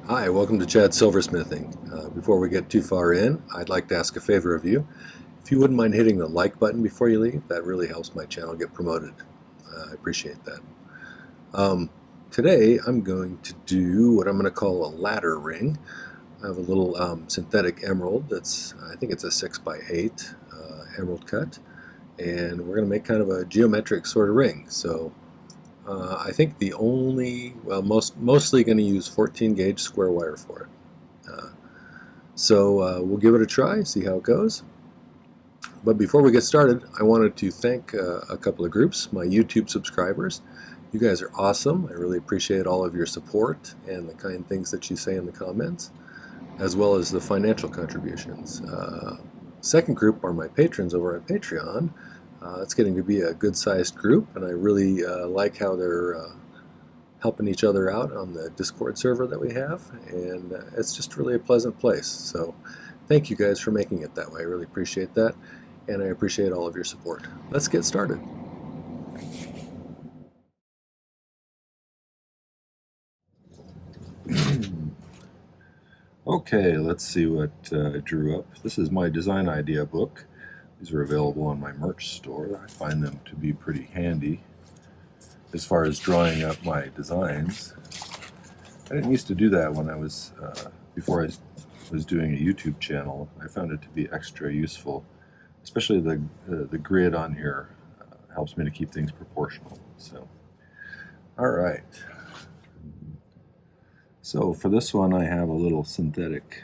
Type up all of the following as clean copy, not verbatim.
Hi, welcome to Chad's Silversmithing. Before we get too far in, I'd like to ask a favor of you. If you wouldn't mind hitting the like button before you leave, that really helps my channel get promoted. I appreciate that. Today I'm going to do what I'm going to call a ladder ring. I have a little synthetic emerald that's, I think it's a 6x8 emerald cut, and we're going to make kind of a geometric sort of ring. So I think the only, well, mostly going to use 14 gauge square wire for it. So we'll give it a try, see how it goes. But before we get started, I wanted to thank a couple of groups, my YouTube subscribers. You guys are awesome. I really appreciate all of your support and the kind things that you say in the comments, as well as the financial contributions. Second group are my patrons over at Patreon. It's getting to be a good-sized group, and I really like how they're helping each other out on the Discord server that we have, and it's just really a pleasant place. So thank you guys for making it that way. I really appreciate that, and I appreciate all of your support. Let's get started. Okay, let's see what I drew up. This is my design idea book. These are available on my merch store. I find them to be pretty handy as far as drawing up my designs. I didn't used to do that when I was, before I was doing a YouTube channel. I found it to be extra useful, especially the grid on here helps me to keep things proportional. So, all right. So for this one, I have a little synthetic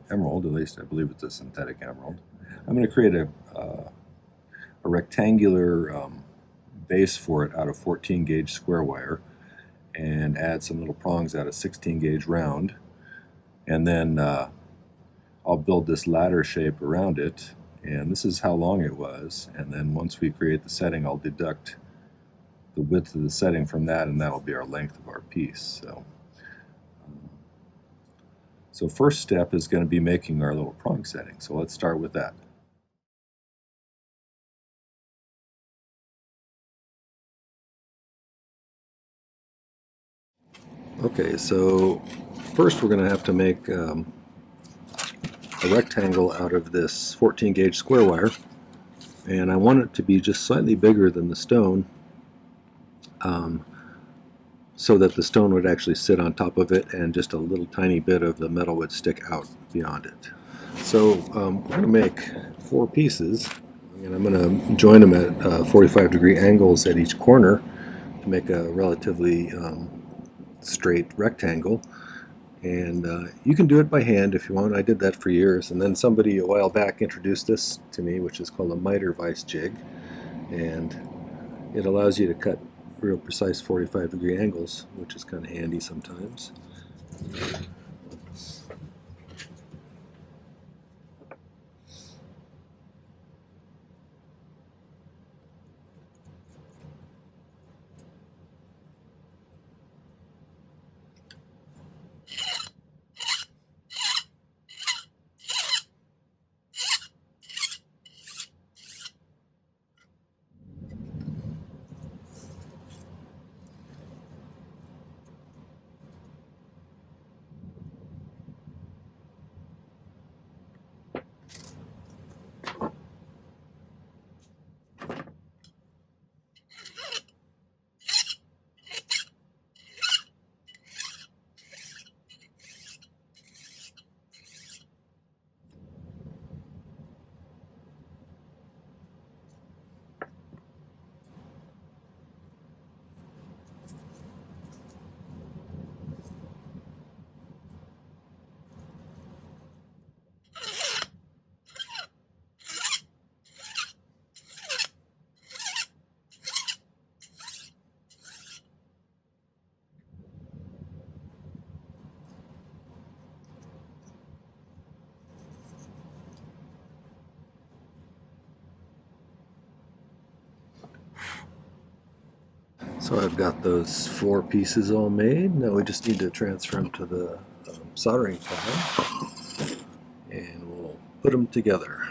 emerald. At least I believe it's a synthetic emerald. I'm going to create a rectangular base for it out of 14 gauge square wire, and add some little prongs out of 16 gauge round, and then I'll build this ladder shape around it, and this is how long it was, and then once we create the setting, I'll deduct the width of the setting from that, and that'll be our length of our piece. So first step is going to be making our little prong setting, so let's start with that. Okay, so first we're going to have to make a rectangle out of this 14 gauge square wire, and I want it to be just slightly bigger than the stone, so that the stone would actually sit on top of it and just a little tiny bit of the metal would stick out beyond it. So we're going to make 4 pieces, and I'm going to join them at 45-degree angles at each corner to make a relatively straight rectangle. And you can do it by hand if you want. I did that for years, and then somebody a while back introduced this to me, which is called a miter vise jig, and it allows you to cut real precise 45-degree angles, which is kind of handy sometimes. So I've got those 4 pieces all made. Now we just need to transfer them to the soldering pile, and we'll put them together.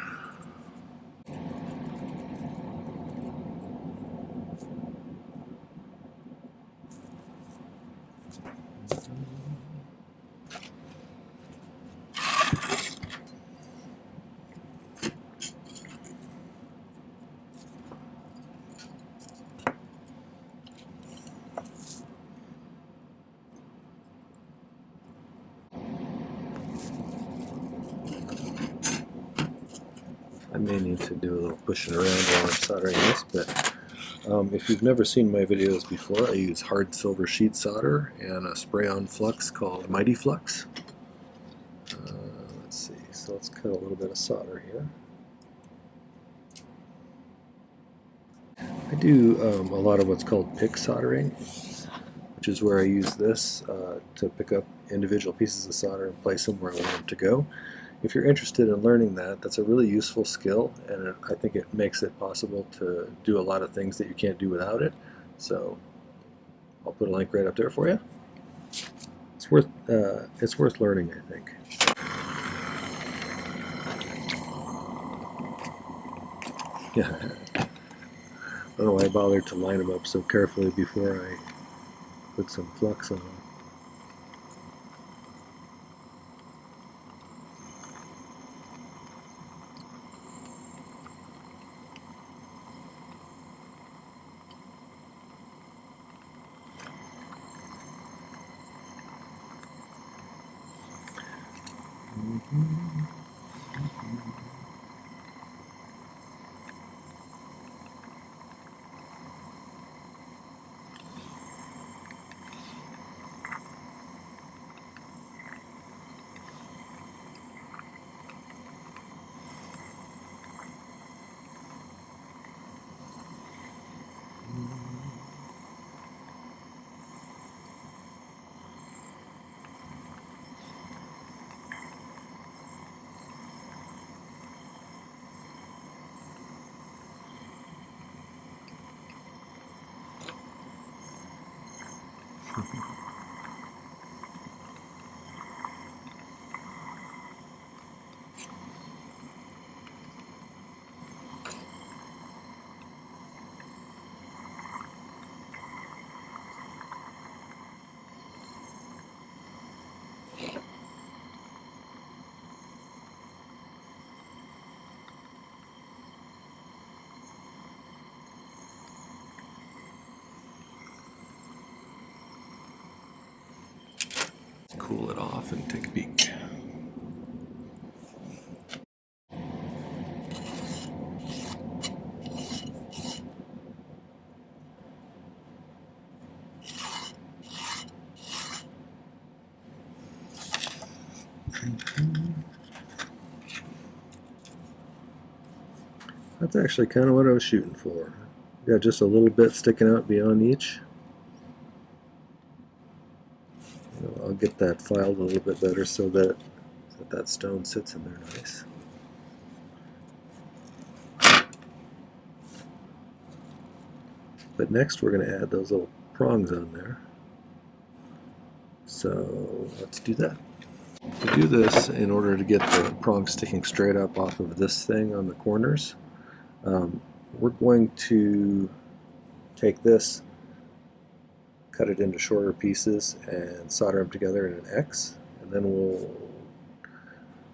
may need to do a little pushing around while I'm soldering this, but if you've never seen my videos before, I use hard silver sheet solder and a spray-on flux called My-T-Flux. Let's see, so let's cut a little bit of solder here. I do a lot of what's called pick soldering, which is where I use this to pick up individual pieces of solder and place them where I want them to go. If you're interested in learning that, that's a really useful skill, and I think it makes it possible to do a lot of things that you can't do without it. So I'll put a link right up there for you. It's worth learning, I think. Yeah, I don't know why I bothered to line them up so carefully before I put some flux on. Cool it off and take a peek. That's actually kind of what I was shooting for. Got just a little bit sticking out beyond each. I'll get that filed a little bit better so that that stone sits in there nice. But next we're going to add those little prongs on there. So let's do that. To do this, in order to get the prongs sticking straight up off of this thing on the corners, we're going to take this, cut it into shorter pieces, and solder them together in an X, and then we'll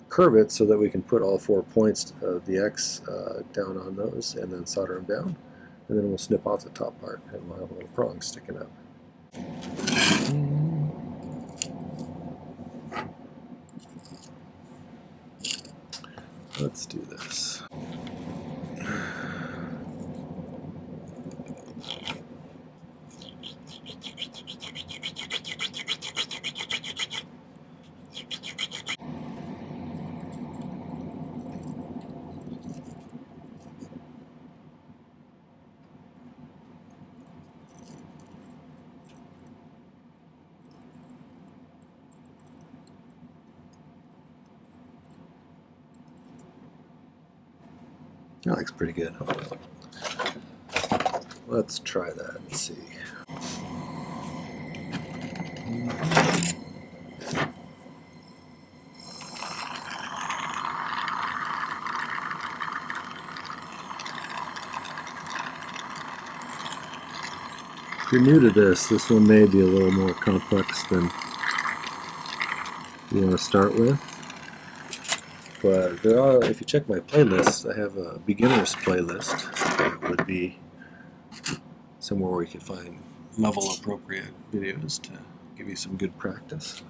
curve it so that we can put all 4 points of the X down on those, and then solder them down, and then we'll snip off the top part, and we'll have a little prong sticking up. Let's do this. That looks pretty good. Let's try that and see. If you're new to this one may be a little more complex than you want to start with. But there are, if you check my playlist, I have a beginner's playlist that would be somewhere where you can find level appropriate videos to give you some good practice.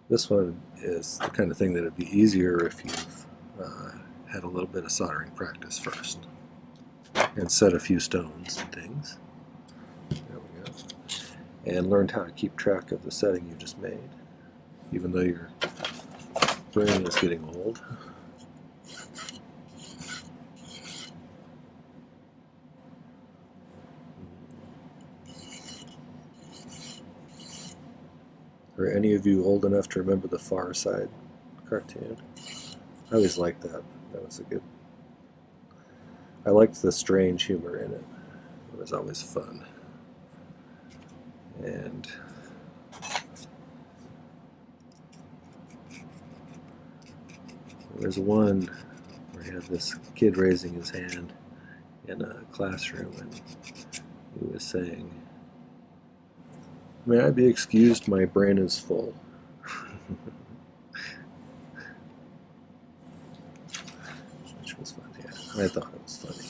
This one is the kind of thing that would be easier if you've had a little bit of soldering practice first and set a few stones and things. There we go. And learned how to keep track of the setting you just made, even though your brain is getting old. Are any of you old enough to remember the Far Side cartoon? I always liked that. That was a good... I liked the strange humor in it. It was always fun. And there's one where he had this kid raising his hand in a classroom, and he was saying, "May I be excused? My brain is full." Which was funny. Yeah, I thought it was funny.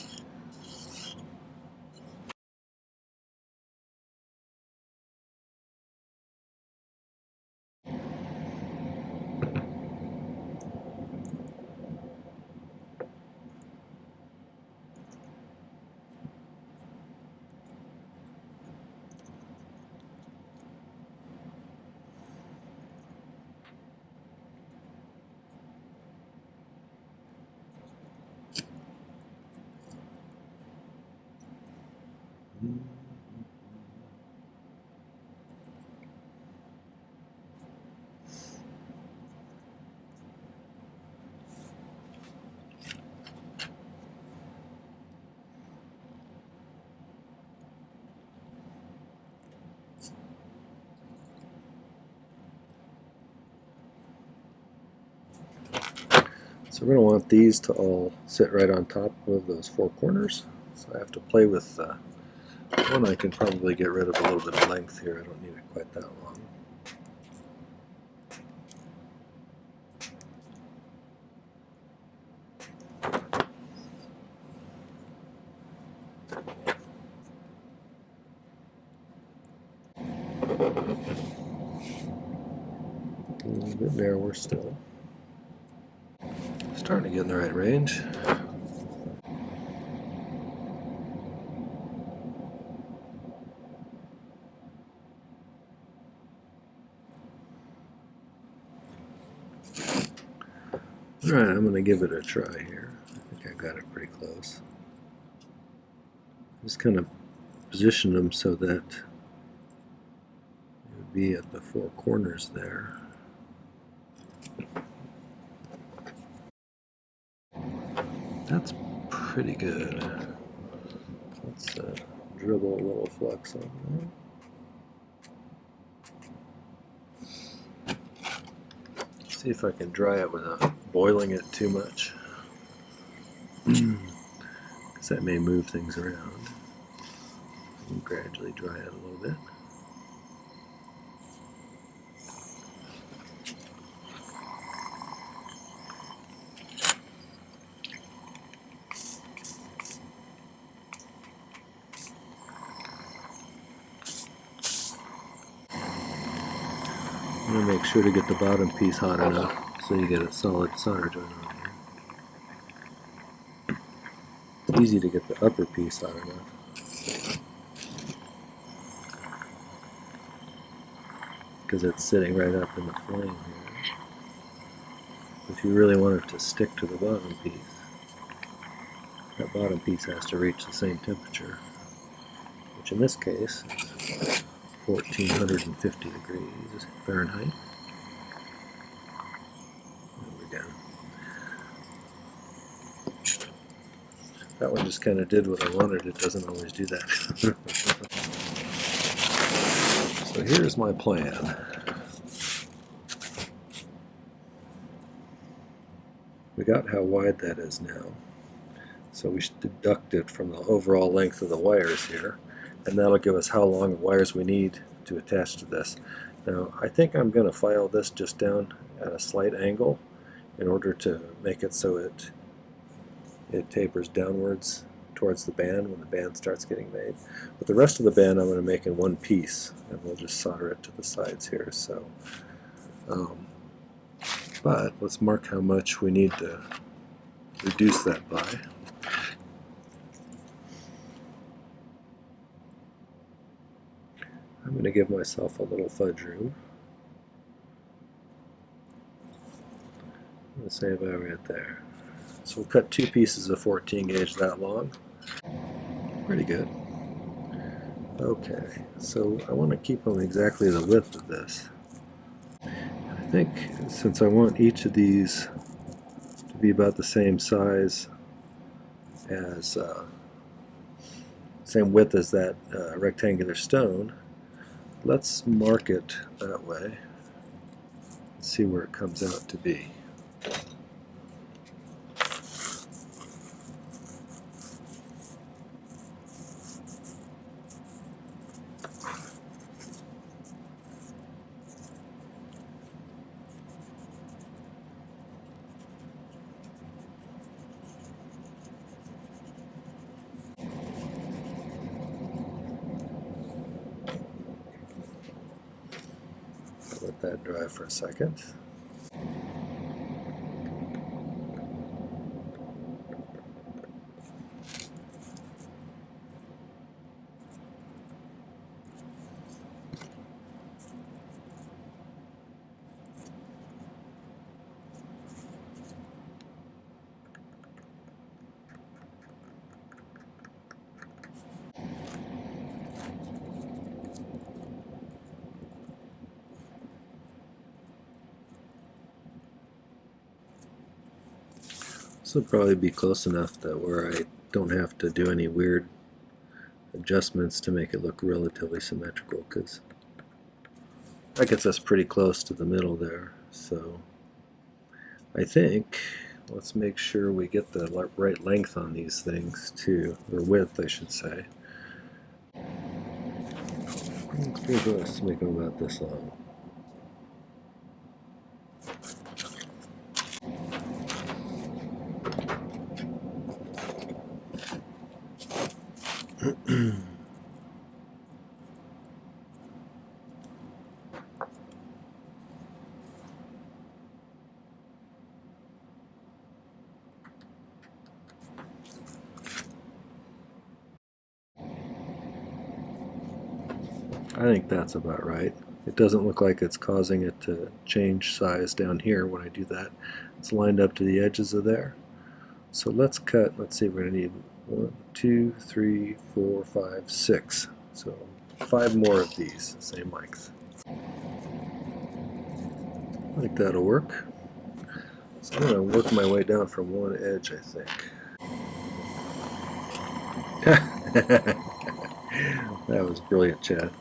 So we're going to want these to all sit right on top of those four corners. So I have to play with one. I can probably get rid of a little bit of length here. I don't need it quite that long. A little bit narrower still. Starting to get in the right range. Alright, I'm going to give it a try here. I think I got it pretty close. Just kind of position them so that it would be at the four corners there. That's pretty good. Let's dribble a little flux on there. See if I can dry it without boiling it too much, because that may move things around. And gradually dry it a little bit. I'm going to make sure to get the bottom piece hot enough so you get a solid solder joint on here. It's easy to get the upper piece hot enough because it's sitting right up in the flame here. If you really want it to stick to the bottom piece, that bottom piece has to reach the same temperature, which in this case is 1450 degrees Fahrenheit. There we go. That one just kind of did what I wanted. It doesn't always do that. So here's my plan. We got how wide that is now. So we should deduct it from the overall length of the wires here, and that'll give us how long of wires we need to attach to this. Now I think I'm going to file this just down at a slight angle in order to make it so it tapers downwards towards the band when the band starts getting made. But the rest of the band I'm going to make in one piece, and we'll just solder it to the sides here. So Um, but let's mark how much we need to reduce that by. I'm going to give myself a little fudge room. Let's say about right there. So we'll cut 2 pieces of 14 gauge that long. Pretty good. Okay, so I want to keep them exactly the width of this. I think since I want each of these to be about the same size as, same width as that rectangular stone, let's mark it that way and see where it comes out to be. Let that dry for a second. This will probably be close enough that where I don't have to do any weird adjustments to make it look relatively symmetrical, because that gets us pretty close to the middle there. So I think let's make sure we get the right length on these things too, or width I should say. Let's make them about this long. I think that's about right. It doesn't look like it's causing it to change size down here when I do that. It's lined up to the edges of there. So let's cut, let's see, we're going to need 1, 2, 3, 4, 5, 6. So 5 more of these, same length. I think that'll work. So I'm going to work my way down from one edge, I think. That was brilliant, Chad.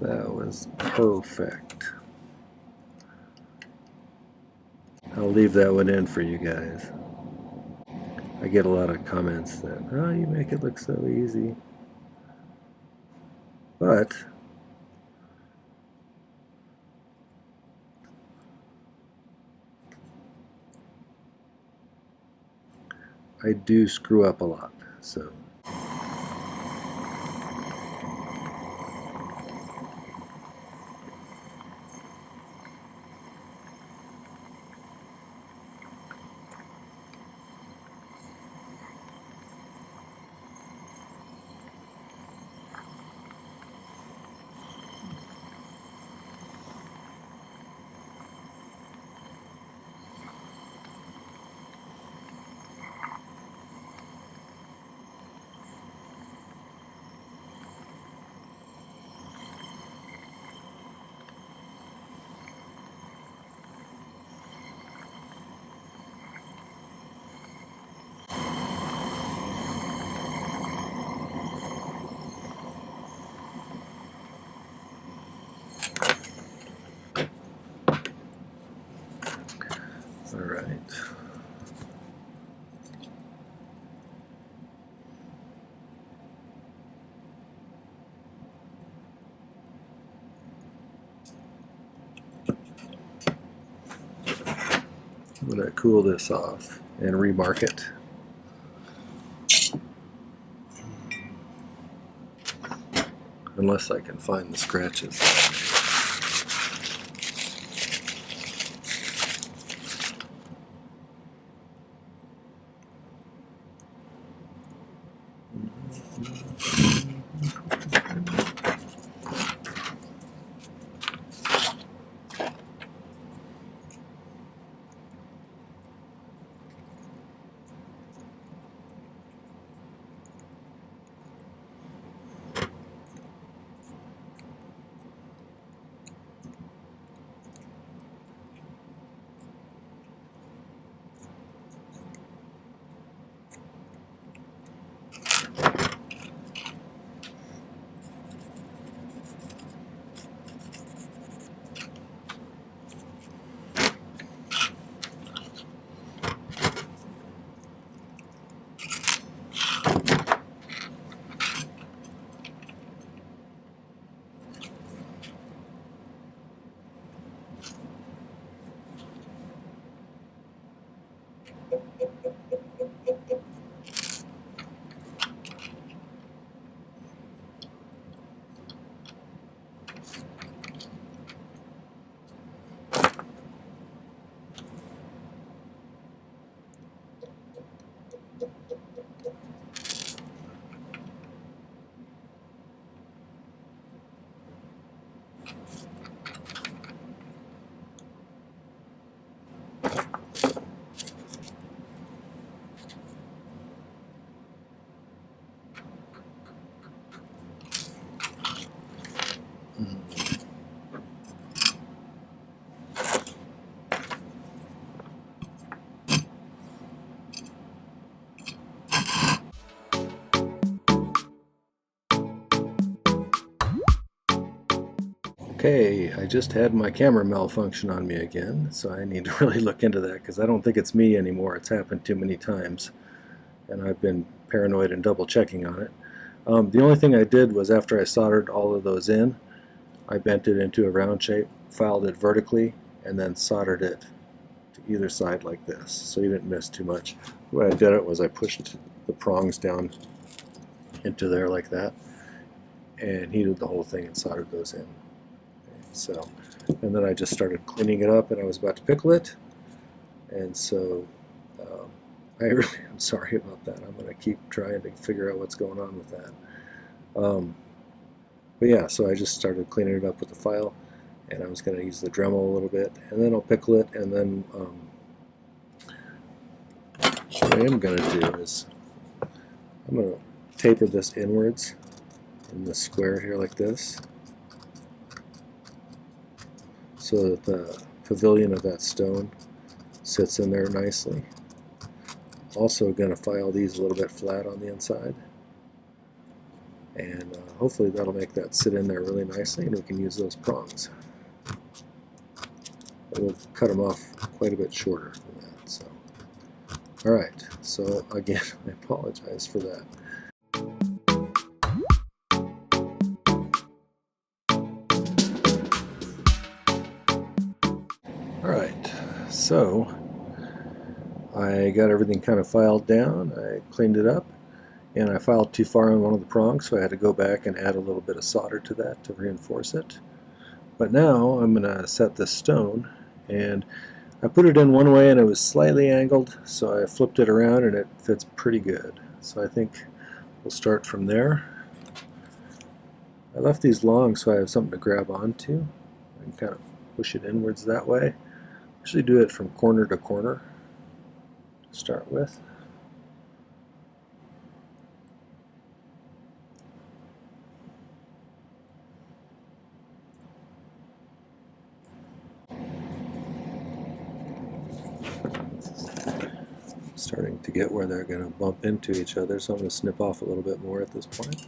That was perfect. I'll leave that one in for you guys. I get a lot of comments that, oh, you make it look so easy. But I do screw up a lot, so. All right. I'm going to cool this off and remark it. unless I can find the scratches. Okay, I just had my camera malfunction on me again, so I need to really look into that because I don't think it's me anymore. It's happened too many times, and I've been paranoid and double checking on it. The only thing I did was after I soldered all of those in, I bent it into a round shape, filed it vertically, and then soldered it to either side like this, so you didn't miss too much. The way I did it was I pushed the prongs down into there like that, and heated the whole thing and soldered those in. So, and then I just started cleaning it up, and I was about to pickle it, and so I'm sorry about that. I'm going to keep trying to figure out what's going on with that. But yeah, so I just started cleaning it up with the file, and I was going to use the Dremel a little bit, and then I'll pickle it, and then what I am going to do is I'm going to taper this inwards in the square here like this, so that the pavilion of that stone sits in there nicely. Also going to file these a little bit flat on the inside, and hopefully that'll make that sit in there really nicely, and we can use those prongs. But we'll cut them off quite a bit shorter than that. So, all right. So again, I apologize for that. All right, so I got everything kind of filed down. I cleaned it up, and I filed too far on one of the prongs, so I had to go back and add a little bit of solder to that to reinforce it. But now I'm going to set this stone, and I put it in one way and it was slightly angled, so I flipped it around and it fits pretty good. So I think we'll start from there. I left these long so I have something to grab onto and kind of push it inwards that way. Usually do it from corner to corner to start with. Starting to get where they're going to bump into each other, so I'm going to snip off a little bit more at this point.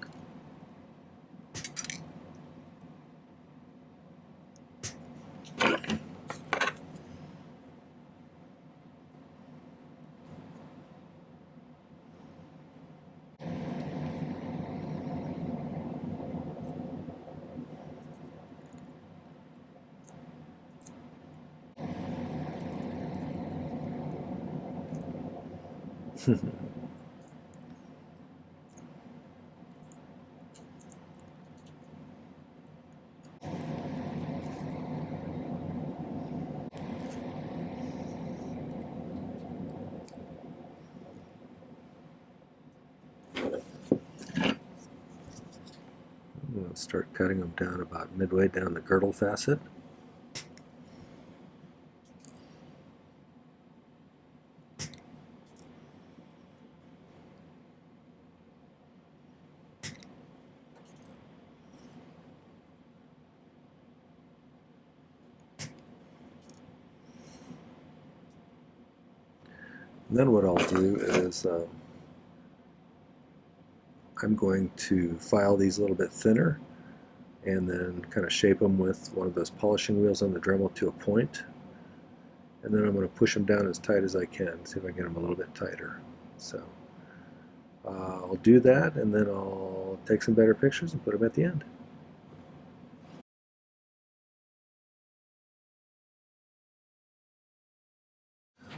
start cutting them down about midway down the girdle facet. And then what I'll do is I'm going to file these a little bit thinner and then kind of shape them with one of those polishing wheels on the Dremel to a point. And then I'm going to push them down as tight as I can, see if I can get them a little bit tighter. So I'll do that, and then I'll take some better pictures and put them at the end.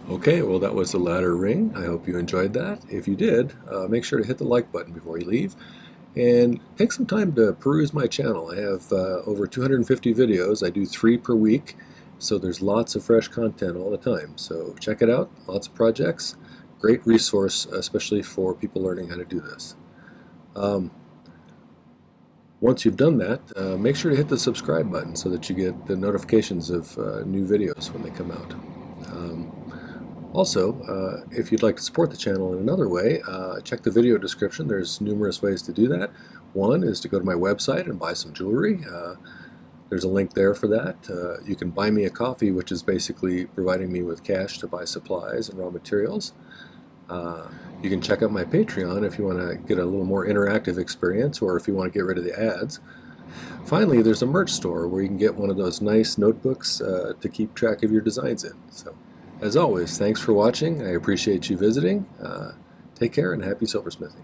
Okay, well that was the ladder ring. I hope you enjoyed that. If you did, make sure to hit the like button before you leave. And take some time to peruse my channel. I have over 250 videos. I do 3 per week, so there's lots of fresh content all the time. So check it out, lots of projects. Great resource, especially for people learning how to do this. Once you've done that, make sure to hit the subscribe button so that you get the notifications of new videos when they come out. Also, if you'd like to support the channel in another way, check the video description. There's numerous ways to do that. One is to go to my website and buy some jewelry. There's a link there for that. You can buy me a coffee, which is basically providing me with cash to buy supplies and raw materials. You can check out my Patreon if you want to get a little more interactive experience, or if you want to get rid of the ads. Finally, there's a merch store where you can get one of those nice notebooks to keep track of your designs in. So, as always, thanks for watching. I appreciate you visiting. Take care and happy silversmithing.